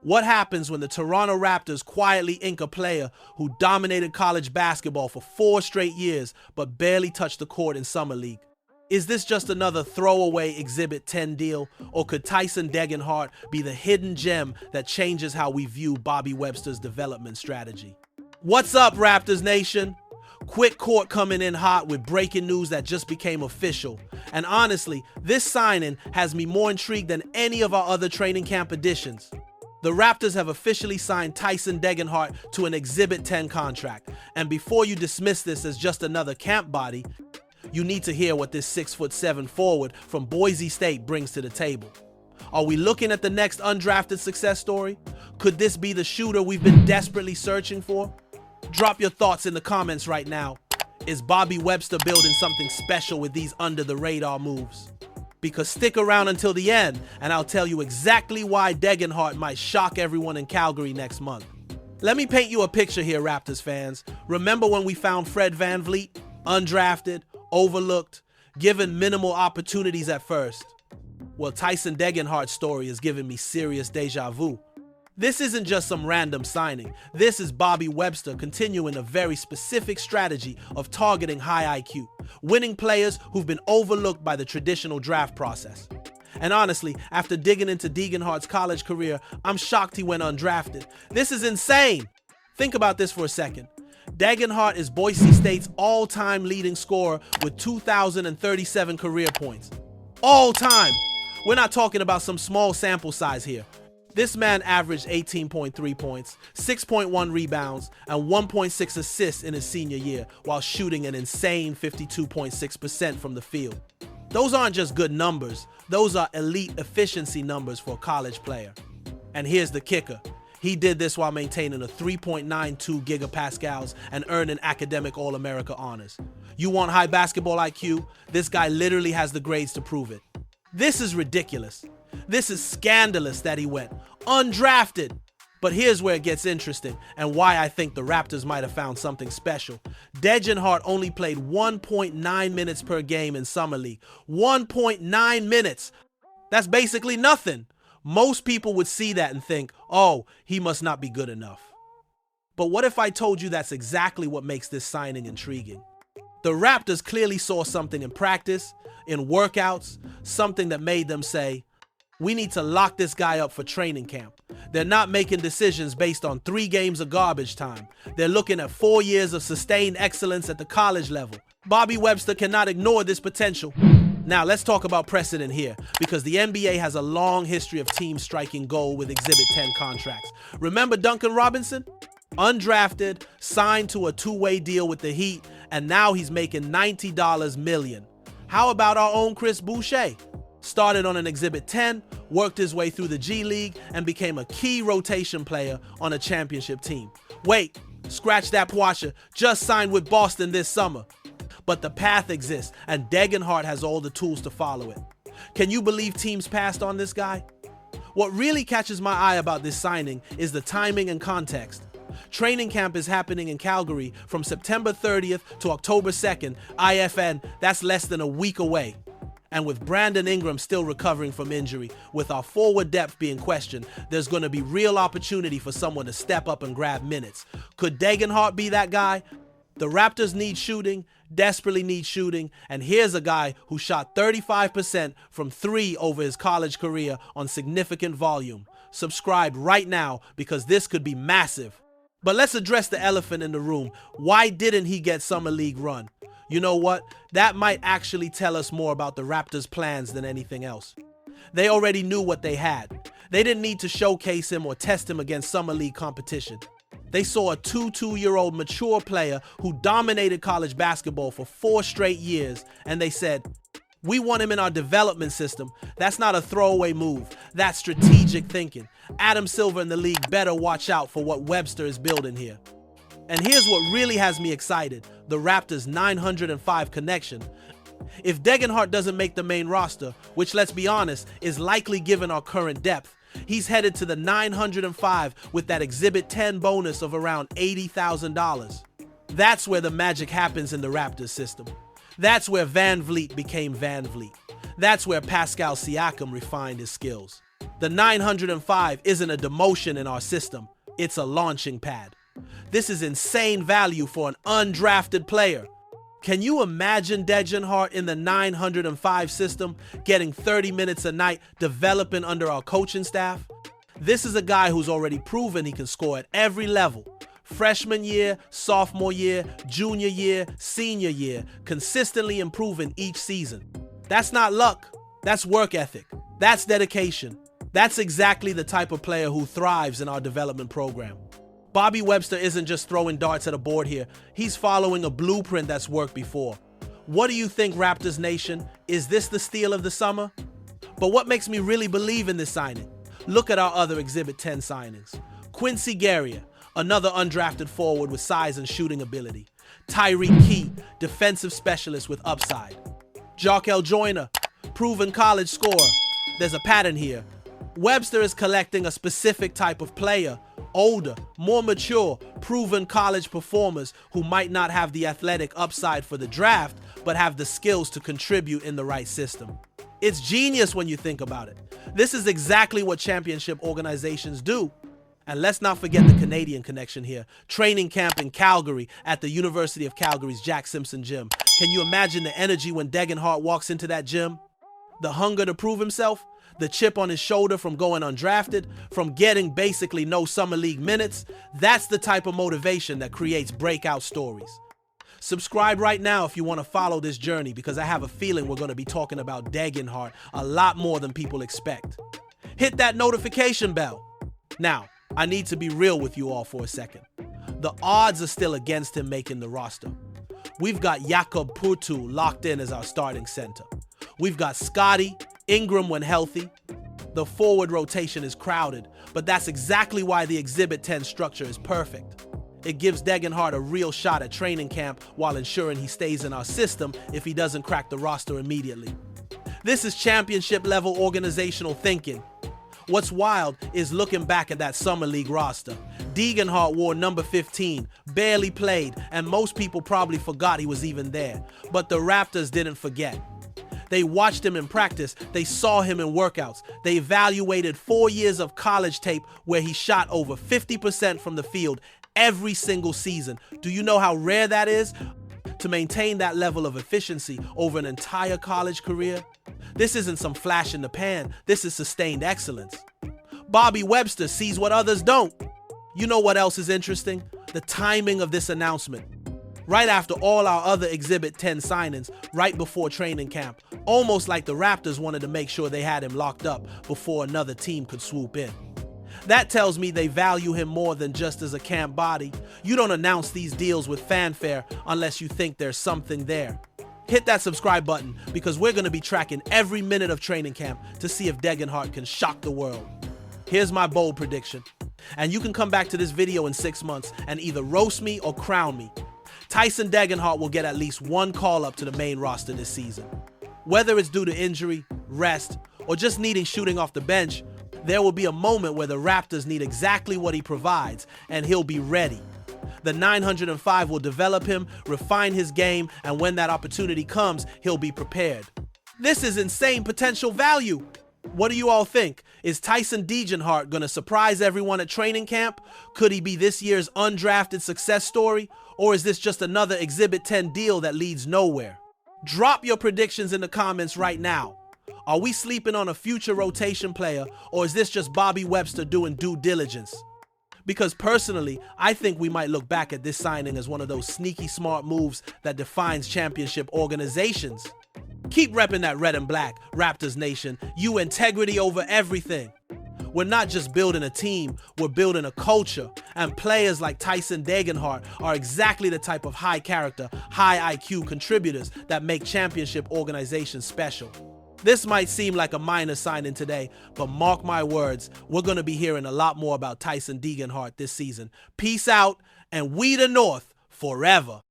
What happens when the Toronto Raptors quietly ink a player who dominated college basketball for 4 straight years but barely touched the court in Summer League? Is this just another throwaway Exhibit 10 deal, or could Tyson Degenhart be the hidden gem that changes how we view Bobby Webster's development strategy? What's up, Raptors Nation? Quick court coming in hot with breaking news that just became official. And honestly, this signing has me more intrigued than any of our other training camp additions. The Raptors have officially signed Tyson Degenhart to an Exhibit 10 contract. And before you dismiss this as just another camp body, you need to hear what this 6'7" forward from Boise State brings to the table. Are we looking at the next undrafted success story? Could this be the shooter we've been desperately searching for? Drop your thoughts in the comments right now. Is Bobby Webster building something special with these under-the-radar moves? Because stick around until the end, and I'll tell you exactly why Degenhart might shock everyone in Calgary next month. Let me paint you a picture here, Raptors fans. Remember when we found Fred VanVleet? Undrafted, overlooked, given minimal opportunities at first. Well, Tyson Degenhart's story is giving me serious deja vu. This isn't just some random signing. This is Bobby Webster continuing a very specific strategy of targeting high IQ, winning players who've been overlooked by the traditional draft process. And honestly, after digging into Degenhart's college career, I'm shocked he went undrafted. This is insane. Think about this for a second. Degenhart is Boise State's all-time leading scorer with 2,037 career points. All time. We're not talking about some small sample size here. This man averaged 18.3 points, 6.1 rebounds, and 1.6 assists in his senior year while shooting an insane 52.6% from the field. Those aren't just good numbers, those are elite efficiency numbers for a college player. And here's the kicker. He did this while maintaining a 3.92 gigapascals and earning academic All-America honors. You want high basketball IQ? This guy literally has the grades to prove it. This is ridiculous. This is scandalous that he went undrafted. But here's where it gets interesting and why I think the Raptors might have found something special. Degenhart only played 1.9 minutes per game in Summer League. 1.9 minutes. That's basically nothing. Most people would see that and think, oh, he must not be good enough. But what if I told you that's exactly what makes this signing intriguing? The Raptors clearly saw something in practice, in workouts, something that made them say, we need to lock this guy up for training camp. They're not making decisions based on 3 games of garbage time. They're looking at 4 years of sustained excellence at the college level. Bobby Webster cannot ignore this potential. Now let's talk about precedent here, because the NBA has a long history of teams striking gold with Exhibit 10 contracts. Remember Duncan Robinson? Undrafted, signed to a 2-way deal with the Heat, and now he's making $90 million. How about our own Chris Boucher? Started on an Exhibit 10, worked his way through the G League, and became a key rotation player on a championship team. Wait, scratch that Poisha, just signed with Boston this summer. But the path exists, and Degenhart has all the tools to follow it. Can you believe teams passed on this guy? What really catches my eye about this signing is the timing and context. Training camp is happening in Calgary from September 30th to October 2nd, IFN, that's less than a week away. And with Brandon Ingram still recovering from injury, with our forward depth being questioned, there's going to be real opportunity for someone to step up and grab minutes. Could Degenhart be that guy? The Raptors need shooting, desperately need shooting, and here's a guy who shot 35% from 3 over his college career on significant volume. Subscribe right now because this could be massive. But let's address the elephant in the room. Why didn't he get Summer League run? You know what? That might actually tell us more about the Raptors' plans than anything else. They already knew what they had. They didn't need to showcase him or test him against Summer League competition. They saw a 22-year-old mature player who dominated college basketball for 4 straight years, and they said, we want him in our development system. That's not a throwaway move. That's strategic thinking. Adam Silver and the league better watch out for what Webster is building here. And here's what really has me excited, the Raptors' 905 connection. If Degenhart doesn't make the main roster, which let's be honest, is likely given our current depth, he's headed to the 905 with that Exhibit 10 bonus of around $80,000. That's where the magic happens in the Raptors system. That's where VanVleet became VanVleet. That's where Pascal Siakam refined his skills. The 905 isn't a demotion in our system, it's a launching pad. This is insane value for an undrafted player. Can you imagine Degenhart in the 905 system, getting 30 minutes a night, developing under our coaching staff? This is a guy who's already proven he can score at every level. Freshman year, sophomore year, junior year, senior year, consistently improving each season. That's not luck, that's work ethic, that's dedication. That's exactly the type of player who thrives in our development program. Bobby Webster isn't just throwing darts at a board here, he's following a blueprint that's worked before. What do you think, Raptors Nation? Is this the steal of the summer? But what makes me really believe in this signing? Look at our other Exhibit 10 signings. Quincy Guerrier, another undrafted forward with size and shooting ability. Tyreek Key, defensive specialist with upside. Jarkel Joyner, proven college scorer. There's a pattern here. Webster is collecting a specific type of player, older, more mature, proven college performers who might not have the athletic upside for the draft, but have the skills to contribute in the right system. It's genius when you think about it. This is exactly what championship organizations do. And let's not forget the Canadian connection here. Training camp in Calgary at the University of Calgary's Jack Simpson gym. Can you imagine the energy when Degenhart walks into that gym? The hunger to prove himself? The chip on his shoulder from going undrafted, from getting basically no summer league minutes? That's the type of motivation that creates breakout stories. Subscribe right now if you want to follow this journey, because I have a feeling we're going to be talking about Degenhart a lot more than people expect. Hit that notification bell. Now, I need to be real with you all for a second. The odds are still against him making the roster. We've got Jakob Poeltl locked in as our starting center. We've got Scotty, Ingram when healthy. The forward rotation is crowded, but that's exactly why the Exhibit 10 structure is perfect. It gives Degenhart a real shot at training camp while ensuring he stays in our system if he doesn't crack the roster immediately. This is championship-level organizational thinking. What's wild is looking back at that Summer League roster. Degenhart wore number 15, barely played, and most people probably forgot he was even there. But the Raptors didn't forget. They watched him in practice, they saw him in workouts, they evaluated 4 years of college tape where he shot over 50% from the field every single season. Do you know how rare that is? To maintain that level of efficiency over an entire college career? This isn't some flash in the pan, this is sustained excellence. Bobby Webster sees what others don't. You know what else is interesting? The timing of this announcement. Right after all our other Exhibit 10 signings, right before training camp, almost like the Raptors wanted to make sure they had him locked up before another team could swoop in. That tells me they value him more than just as a camp body. You don't announce these deals with fanfare unless you think there's something there. Hit that subscribe button, because we're going to be tracking every minute of training camp to see if Degenhart can shock the world. Here's my bold prediction. And you can come back to this video in 6 months and either roast me or crown me. Tyson Degenhart will get at least one call-up to the main roster this season. Whether it's due to injury, rest, or just needing shooting off the bench, there will be a moment where the Raptors need exactly what he provides, and he'll be ready. The 905 will develop him, refine his game, and when that opportunity comes, he'll be prepared. This is insane potential value. What do you all think? Is Tyson Degenhart going to surprise everyone at training camp? Could he be this year's undrafted success story? Or is this just another Exhibit 10 deal that leads nowhere? Drop your predictions in the comments right now. Are we sleeping on a future rotation player, or is this just Bobby Webster doing due diligence? Because personally, I think we might look back at this signing as one of those sneaky smart moves that defines championship organizations. Keep repping that red and black, Raptors Nation. You integrity over everything. We're not just building a team, we're building a culture. And players like Tyson Degenhart are exactly the type of high character, high IQ contributors that make championship organizations special. This might seem like a minor signing today, but mark my words, we're going to be hearing a lot more about Tyson Degenhart this season. Peace out, and we the North forever.